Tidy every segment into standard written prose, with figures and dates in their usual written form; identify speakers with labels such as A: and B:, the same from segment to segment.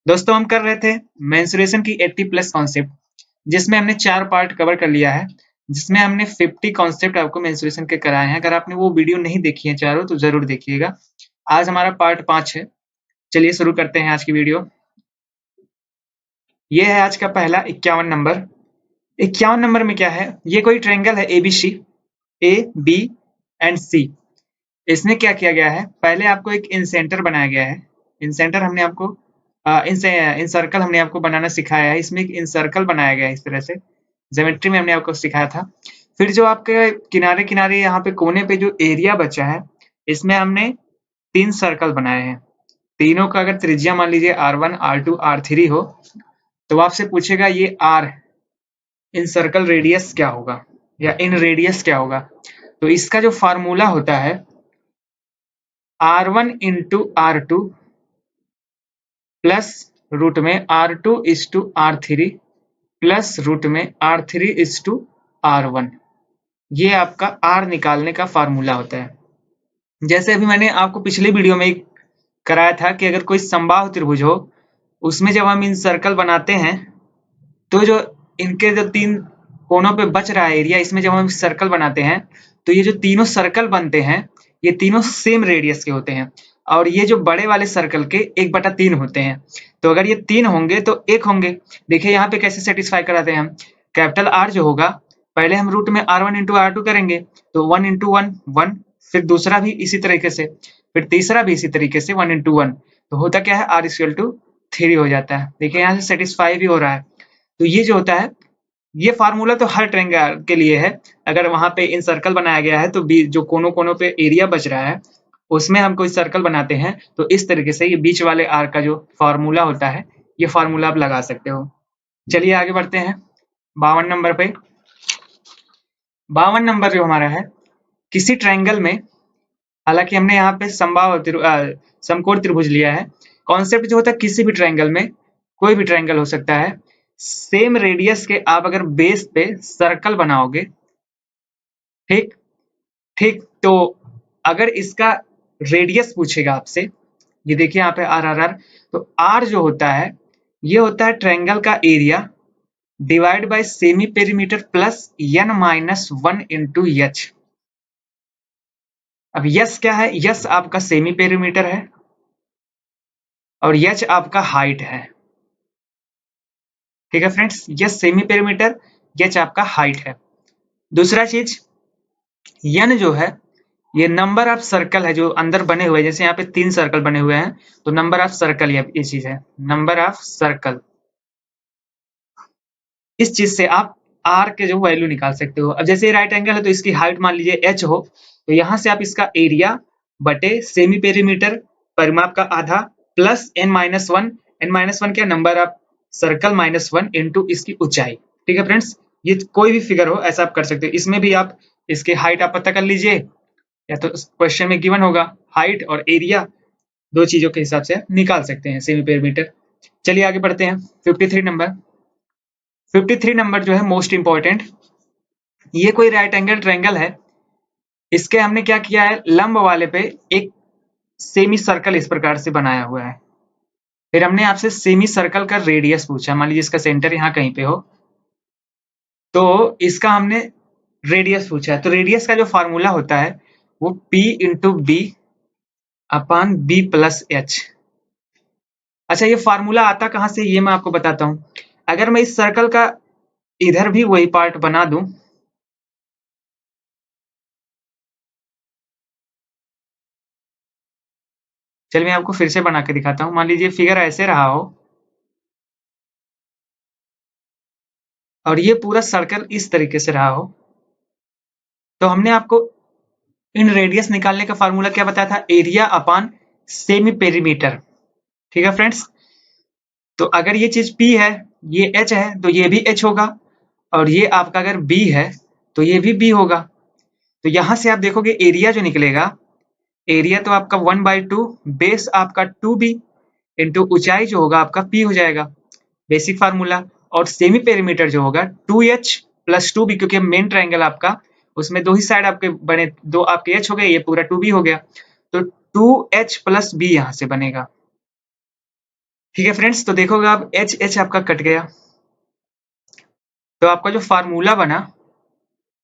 A: दोस्तों हम कर रहे थे मेंसुरेशन की 80 प्लस कॉन्सेप्ट, जिसमें हमने 4 पार्ट कवर कर लिया है, जिसमें हमने 50 कॉन्सेप्ट आपको मेंसुरेशन के कराए हैं। अगर आपने वो वीडियो नहीं देखी है चारों तो जरूर देखिएगा। आज हमारा पार्ट 5 है। चलिए शुरू करते हैं आज की वीडियो। ये है आज का पहला 51 नंबर। 51 नंबर में क्या है, ये कोई ट्रायंगल है ABC, A, B and C। इसमें क्या किया गया है, पहले आपको एक इंसेंटर बनाया गया है। इंसेंटर हमने आपको इन सर्कल हमने आपको बनाना सिखाया है। इसमें एक इन सर्कल बनाया गया है इस तरह से, ज्योमेट्री में हमने आपको सिखाया था। फिर जो आपके किनारे किनारे यहाँ पे कोने पे जो एरिया बचा है, इसमें हमने 3 सर्कल बनाए हैं। तीनों का अगर त्रिज्या मान लीजिए R1, R2, R3 हो, तो आपसे पूछेगा ये R इन सर्कल रेडियस क्या होगा या इन रेडियस क्या होगा। तो इसका जो फार्मूला होता है R1 into R2 plus root में R2 is to R3 plus root में R3 इज टू R1। ये आपका R निकालने का फार्मूला होता है। जैसे अभी मैंने आपको पिछली वीडियो में कराया था कि अगर कोई समबाहु त्रिभुज हो, उसमें जब हम इन सर्कल बनाते हैं तो जो इनके जो 3 कोनों पे बच रहा है एरिया, इसमें जब हम सर्कल बनाते हैं तो ये जो तीनों सर्कल बनते हैं ये तीनों सेम रेडियस के होते हैं, और ये जो बड़े वाले सर्कल के 1/3 होते हैं। तो अगर ये 3 होंगे तो 1 होंगे। देखिए यहाँ पे कैसे सेटिस्फाई कराते हैं हम। कैपिटल R जो होगा, पहले हम रूट में R1 इंटू R2 करेंगे, तो 1 इंटू 1 1, फिर दूसरा भी इसी तरीके से, फिर तीसरा भी इसी तरीके से 1 इंटू 1, तो होता क्या है R इक्वल टू 3 हो जाता है। देखिए यहाँ से सेटिस्फाई भी हो रहा है। तो ये जो होता है, ये फार्मूला तो हर ट्रायंगल के लिए है। अगर वहां पे इन सर्कल बनाया गया है तो जो कोनों कोनों पे एरिया बच रहा है उसमें हम कोई सर्कल बनाते हैं, तो इस तरीके से ये बीच वाले आर का जो फार्मूला होता है, ये फार्मूला आप लगा सकते हो। चलिए आगे बढ़ते हैं 52 नंबर पे। 52 नंबर जो हमारा है, किसी ट्रायंगल में, हालांकि हमने यहाँ पे समकोण त्रिभुज लिया है। कॉन्सेप्ट जो होता है, किसी भी ट्रायंगल में, कोई भी ट्रायंगल हो सकता है, सेम रेडियस के आप अगर बेस पे सर्कल बनाओगे, ठीक ठीक, तो अगर इसका रेडियस पूछेगा आपसे, ये देखिए यहाँ पे R, तो R जो होता है ये होता है ट्रायंगल का area divide by semi perimeter plus n-1 into H। अब यस क्या है, यस आपका सेमी पेरीमीटर है और H आपका हाइट है। ठीक है friends, yes semi perimeter, H आपका हाइट है। दूसरा चीज, n जो है ये नंबर ऑफ सर्कल है जो अंदर बने हुए हैं। जैसे यहाँ पे 3 सर्कल बने हुए हैं, तो नंबर ऑफ सर्कल ये चीज है, नंबर ऑफ सर्कल। इस चीज से आप R के जो वैल्यू निकाल सकते हो। अब जैसे राइट एंगल है तो इसकी हाइट मान लीजिए H हो, तो यहाँ से आप इसका एरिया बटे सेमी पेरीमीटर, परिमाप का आधा, प्लस n-1, n-1 क्या, नंबर ऑफ सर्कल -1 इंटू इसकी ऊंचाई। ठीक है फ्रेंड्स, ये कोई भी फिगर हो ऐसा आप कर सकते हो। इसमें भी आप इसके हाइट आप पता कर लीजिए, या तो क्वेश्चन में गिवन होगा हाइट और एरिया, दो चीजों के हिसाब से निकाल सकते हैं सेमी पेरीमीटर। चलिए आगे बढ़ते हैं 53 नंबर। 53 नंबर जो है मोस्ट इंपॉर्टेंट, ये कोई राइट एंगल ट्रायंगल है। इसके हमने क्या किया है, लंब वाले पे एक सेमी सर्कल इस प्रकार से बनाया हुआ है। फिर हमने आपसे सेमी सर्कल का रेडियस पूछा, मान लीजिए इसका सेंटर यहाँ कहीं पे हो, तो इसका हमने रेडियस पूछा है। तो रेडियस का जो फार्मूला होता है वो P इंटू बी अपान बी प्लस एच। अच्छा, ये फार्मूला आता कहां से, ये मैं आपको बताता हूं। अगर मैं इस सर्कल का इधर भी वही पार्ट बना दूं, चलिए मैं आपको फिर से बना के दिखाता हूं। मान लीजिए फिगर ऐसे रहा हो और ये पूरा सर्कल इस तरीके से रहा हो, तो हमने आपको इन रेडियस निकालने का फार्मूला क्या बताया था, एरिया अपान सेमी पेरीमीटर। ठीक है फ्रेंड्स, तो अगर ये चीज P है, ये H है, तो ये भी H होगा, और ये आपका अगर B है तो ये भी B होगा। तो यहां से आप देखोगे एरिया जो निकलेगा, एरिया तो आपका 1/2, बेस आपका 2B इंटू ऊंचाई जो होगा आपका P हो जाएगा, बेसिक फार्मूला। और सेमी पेरीमीटर जो होगा 2H प्लस 2B, क्योंकि मेन ट्रायंगल आपका उसमें दो ही साइड आपके बने, दो आपके H हो गए, ये पूरा 2B हो गया, तो 2H प्लस B यहां से बनेगा। ठीक है फ्रेंड्स, तो देखोगे आप एच आपका कट गया, तो आपका जो फार्मूला बना,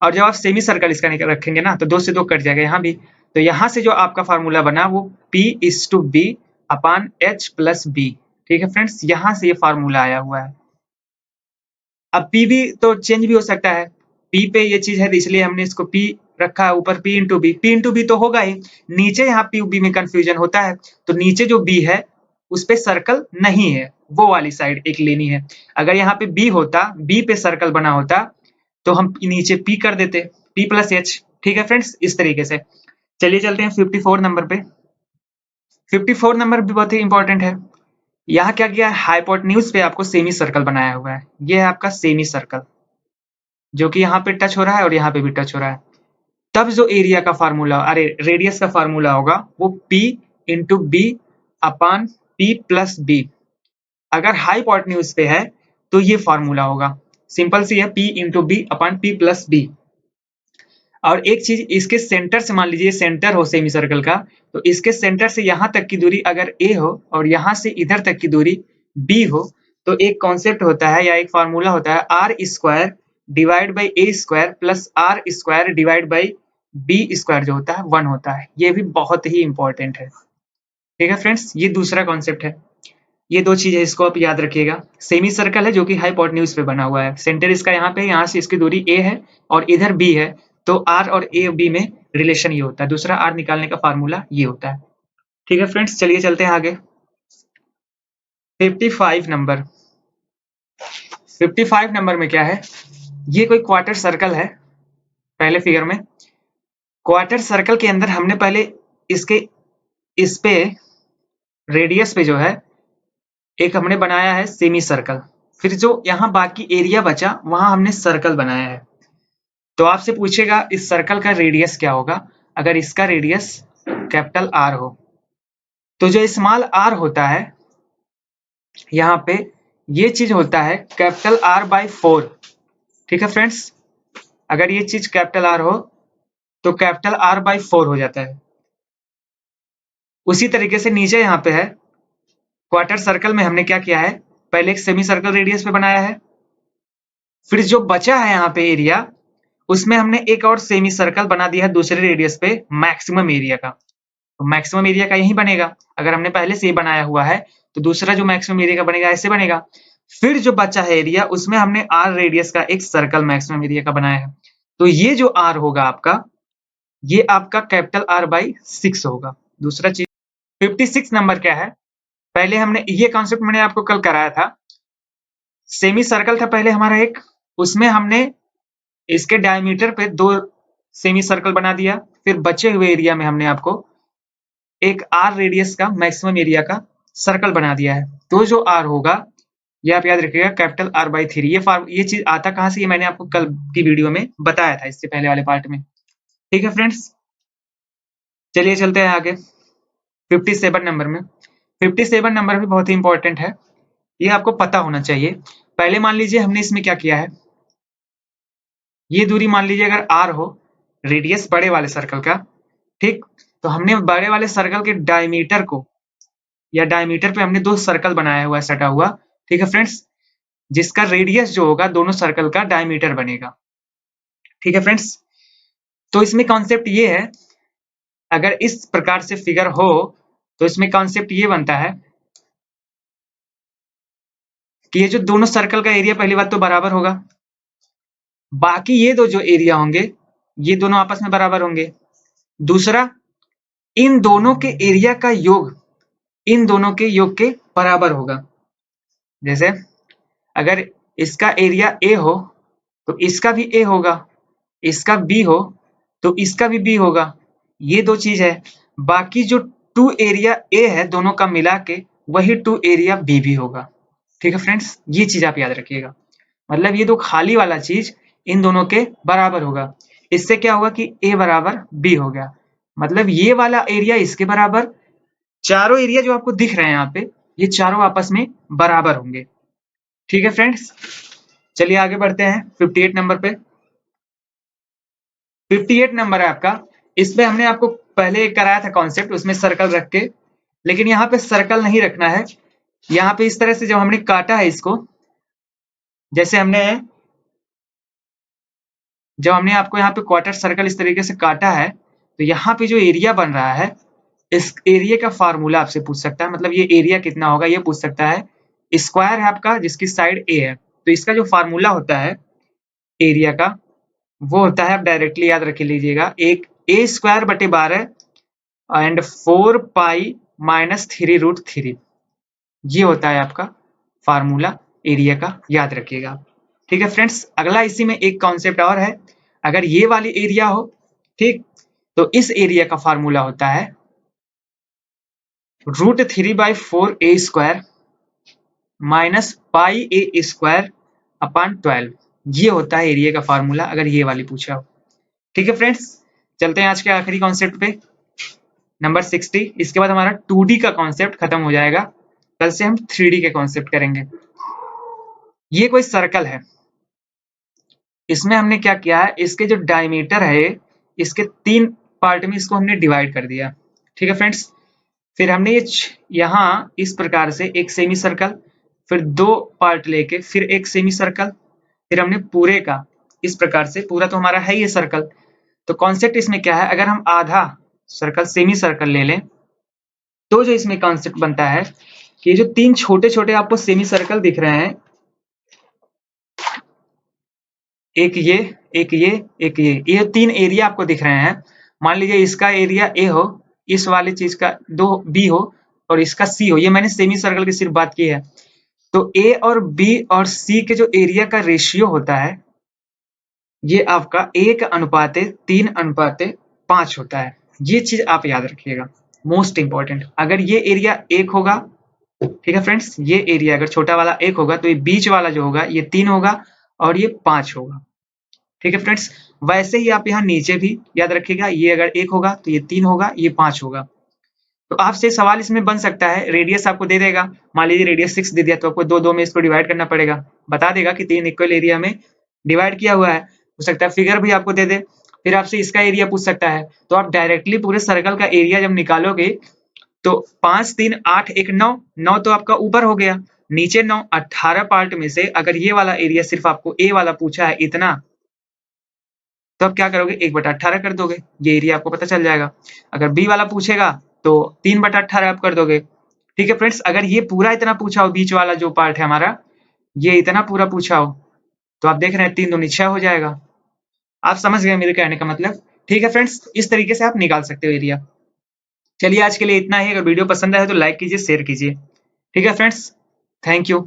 A: और जब आप सेमी सर्कल इसका रखेंगे ना तो 2 से 2 कट जाएगा यहाँ भी, तो यहाँ से जो आपका फार्मूला बना वो P/B अपान H प्लस B। ठीक है फ्रेंड्स, यहाँ से ये फार्मूला आया हुआ है। अब P भी तो चेंज भी हो सकता है, P पे ये चीज है इसलिए हमने इसको P रखा है, ऊपर P तो होगा ही, नीचे यहाँ P में कंफ्यूजन होता है, तो नीचे जो B है उस पे सर्कल नहीं है, वो वाली साइड एक लेनी है। अगर यहाँ पे B होता, B पे सर्कल बना होता तो हम नीचे P कर देते, P प्लस H। ठीक है फ्रेंड्स, इस तरीके से। चलिए चलते हैं 54 नंबर पे। 54 नंबर भी बहुत ही इंपॉर्टेंट है। यहाँ क्या किया है, हाइपोटेन्यूज पे आपको सेमी सर्कल बनाया हुआ है। ये है आपका सेमी सर्कल, जो कि यहाँ पे टच हो रहा है और यहाँ पे भी टच हो रहा है। तब जो एरिया का फार्मूला, अरे रेडियस का फार्मूला होगा वो P इंटू बी अपान P प्लस बी। अगर हाइपोटेन्यूज पे है तो ये फार्मूला होगा, सिंपल सी है, P इंटू बी अपान P प्लस बी। और एक चीज, इसके सेंटर से मान लीजिए सेंटर हो सेमी सर्कल का, तो इसके सेंटर से यहाँ तक की दूरी अगर A हो और यहाँ से इधर तक की दूरी B हो, तो एक कॉन्सेप्ट होता है या एक फार्मूला होता है, R square divide by A square plus R square divide by B square, जो होता है 1 होता है। ये भी बहुत ही इंपॉर्टेंट है। ठीक है फ्रेंड्स, ये दूसरा कॉन्सेप्ट है। ये 2 चीज है, इसको आप याद रखिएगा। सेमी सर्कल है जो कि हाइपोटेन्यूज पे बना हुआ है, सेंटर इसका यहाँ पे, यहाँ से इसकी दूरी A है और इधर B है, तो R और A B में रिलेशन ये होता है। दूसरा R निकालने का फार्मूला ये होता है। ठीक है फ्रेंड्स, चलिए चलते हैं आगे। 55 नंबर। 55 नंबर में क्या है, ये कोई क्वार्टर सर्कल है। पहले फिगर में क्वार्टर सर्कल के अंदर हमने पहले इसके इस पे रेडियस पे जो है एक हमने बनाया है सेमी सर्कल, फिर जो यहाँ बाकी एरिया बचा वहां हमने सर्कल बनाया है। तो आपसे पूछेगा इस सर्कल का रेडियस क्या होगा। अगर इसका रेडियस कैपिटल R हो, तो जो स्मॉल r होता है यहाँ पे, ये चीज होता है कैपिटल R बाई 4। ठीक है फ्रेंड्स, अगर ये चीज कैपिटल R हो तो कैपिटल R बाई 4 हो जाता है। उसी तरीके से नीचे यहाँ पे है क्वार्टर सर्कल में हमने क्या किया है, पहले एक सेमी सर्कल रेडियस पे बनाया है, फिर जो बचा है यहाँ पे एरिया, उसमें हमने एक और सेमी सर्कल बना दिया है दूसरे रेडियस पे मैक्सिमम एरिया का। तो मैक्सिमम एरिया का यही बनेगा, अगर हमने पहले से ही बनाया हुआ है तो दूसरा जो मैक्सिमम एरिया का बनेगा ऐसे बनेगा। फिर जो बचा है एरिया, उसमें हमने R रेडियस का एक सर्कल मैक्सिमम एरिया का बनाया है। तो ये जो R होगा आपका, ये आपका कैपिटल R बाई 6 होगा। दूसरा चीज 56 नंबर क्या है, पहले हमने ये कॉन्सेप्ट मैंने आपको कल कराया था। सेमी सर्कल था पहले हमारा एक, उसमें हमने इसके डायमीटर पे 2 सेमी सर्कल बना दिया, फिर बचे हुए एरिया में हमने आपको एक R रेडियस का मैक्सिमम एरिया का सर्कल बना दिया है। तो जो R होगा ये आप याद रखिएगा कैपिटल R बाई 3। ये चीज आता कहां से, ये मैंने आपको कल की वीडियो में बताया था, इससे पहले वाले पार्ट में। ठीक है फ्रेंड्स, चलिए चलते हैं आगे 57 नंबर में। 57 नंबर भी बहुत ही इंपॉर्टेंट है, ये आपको पता होना चाहिए। पहले मान लीजिए हमने इसमें क्या किया है, ये दूरी मान लीजिए अगर R हो, रेडियस बड़े वाले सर्कल का, ठीक, तो हमने बड़े वाले सर्कल के डायमीटर को, या डायमीटर पे हमने 2 सर्कल बनाया हुआ है सटा हुआ। ठीक है फ्रेंड्स, जिसका रेडियस जो होगा दोनों सर्कल का डायमीटर बनेगा। ठीक है फ्रेंड्स, तो इसमें कॉन्सेप्ट ये है, अगर इस प्रकार से फिगर हो तो इसमें कॉन्सेप्ट ये बनता है कि ये जो दोनों सर्कल का एरिया पहली बात तो बराबर होगा, बाकी ये दो जो एरिया होंगे ये दोनों आपस में बराबर होंगे। दूसरा, इन दोनों के एरिया का योग इन दोनों के योग के बराबर होगा। जैसे अगर इसका एरिया A हो तो इसका भी A होगा, इसका B हो तो इसका भी B होगा। ये 2 चीज है। बाकी जो 2 एरिया A है दोनों का मिला के, वही 2 एरिया B भी होगा। ठीक है फ्रेंड्स, ये चीज आप याद रखिएगा। मतलब ये 2 खाली वाला चीज इन दोनों के बराबर होगा। इससे क्या होगा कि A बराबर B हो गया, मतलब ये वाला एरिया इसके बराबर, चारों एरिया जो आपको दिख रहे हैं यहाँ पे, ये चारों आपस में बराबर होंगे। ठीक है फ्रेंड्स, चलिए आगे बढ़ते हैं 58 नंबर पे। 58 नंबर है आपका, इसमें हमने आपको पहले एक कराया था कॉन्सेप्ट, उसमें सर्कल रख के, लेकिन यहाँ पे सर्कल नहीं रखना है, यहाँ पे इस तरह से जब हमने काटा है इसको, जैसे जब हमने आपको यहाँ पे क्वार्टर सर्कल इस तरीके से काटा है, तो यहाँ पे जो एरिया बन रहा है, इस एरिया का फार्मूला आपसे पूछ सकता है, मतलब ये एरिया कितना होगा ये पूछ सकता है। स्क्वायर है आपका जिसकी साइड ए है, तो इसका जो फार्मूला होता है एरिया का, वो होता है, आप डायरेक्टली याद रख लीजिएगा, एक ए स्क्वायर बटे 12 एंड 4 पाई माइनस 3√3। ये होता है आपका फार्मूला एरिया का, याद रखिएगा। ठीक है फ्रेंड्स, अगला इसी में एक कॉन्सेप्ट और है। अगर ये वाली एरिया हो, ठीक, तो इस एरिया का फार्मूला होता है √3/4a² माइनस पाई ए स्क्वायर अपॉन 12। ये होता है एरिया का फार्मूला, अगर ये वाली पूछा हो। ठीक है फ्रेंड्स, चलते हैं आज के आखिरी कॉन्सेप्ट पे, नंबर 60। इसके बाद हमारा 2D का कॉन्सेप्ट खत्म हो जाएगा। कल से हम 3D के कॉन्सेप्ट करेंगे। ये कोई सर्कल है, इसमें हमने क्या किया है, इसके जो डायमीटर है, इसके 3 पार्ट में इसको हमने डिवाइड कर दिया। ठीक है फ्रेंड्स, फिर हमने ये यहाँ इस प्रकार से एक सेमी सर्कल, फिर 2 पार्ट लेके फिर एक सेमी सर्कल, फिर हमने पूरे का इस प्रकार से, पूरा तो हमारा है ये सर्कल। तो कॉन्सेप्ट इसमें क्या है, अगर हम आधा सर्कल सेमी सर्कल ले लें, तो जो इसमें कॉन्सेप्ट बनता है कि ये जो 3 छोटे छोटे आपको सेमी सर्कल दिख रहे हैं, एक ये, एक ये, एक ये 3 एरिया आपको दिख रहे हैं। मान लीजिए इसका एरिया ए हो, इस वाली चीज का 2 बी हो, और इसका सी हो। ये मैंने सेमी सर्कल की सिर्फ बात की है। तो ए और बी और सी के जो एरिया का रेशियो होता है, ये आपका 1:3:5 होता है। ये चीज आप याद रखिएगा, मोस्ट इंपॉर्टेंट। अगर ये एरिया 1 होगा, ठीक है फ्रेंड्स, ये एरिया अगर छोटा वाला 1 होगा, तो ये बीच वाला जो होगा ये 3 होगा और ये 5 होगा। ठीक है फ्रेंड्स, वैसे ही आप यहाँ नीचे भी याद रखिएगा, ये अगर 1 होगा तो ये 3 होगा, ये 5 होगा। तो आपसे सवाल इसमें बन सकता है, रेडियस आपको दे देगा, मान लीजिए रेडियस 6 दे दिया, तो आपको 2 में इसको डिवाइड करना पड़ेगा। बता देगा कि 3 इक्वल एरिया में डिवाइड किया हुआ है। हो सकता है फिगर भी आपको दे दे, फिर आपसे इसका एरिया पूछ सकता है। तो आप डायरेक्टली पूरे सर्कल का एरिया जब निकालोगे, तो 5, 3, 8, 1, 9, 9 तो आपका ऊपर हो गया, नीचे 9, 18 पार्ट में से अगर ये वाला एरिया सिर्फ आपको ए वाला पूछा है इतना, तो आप क्या करोगे, 1/18 कर दोगे, ये एरिया आपको पता चल जाएगा। अगर बी वाला पूछेगा तो 3/18 आप कर दोगे। ठीक है फ्रेंड्स, अगर ये पूरा इतना पूछा हो, बीच वाला जो पार्ट है हमारा, ये इतना पूरा पूछा हो, तो आप देख रहे हैं 3 दूनी 6 हो जाएगा। आप समझ गए मेरे कहने का मतलब। ठीक है फ्रेंड्स, इस तरीके से आप निकाल सकते हो एरिया। चलिए आज के लिए इतना ही। अगर वीडियो पसंद आए तो लाइक कीजिए, शेयर कीजिए। ठीक है फ्रेंड्स, थैंक यू।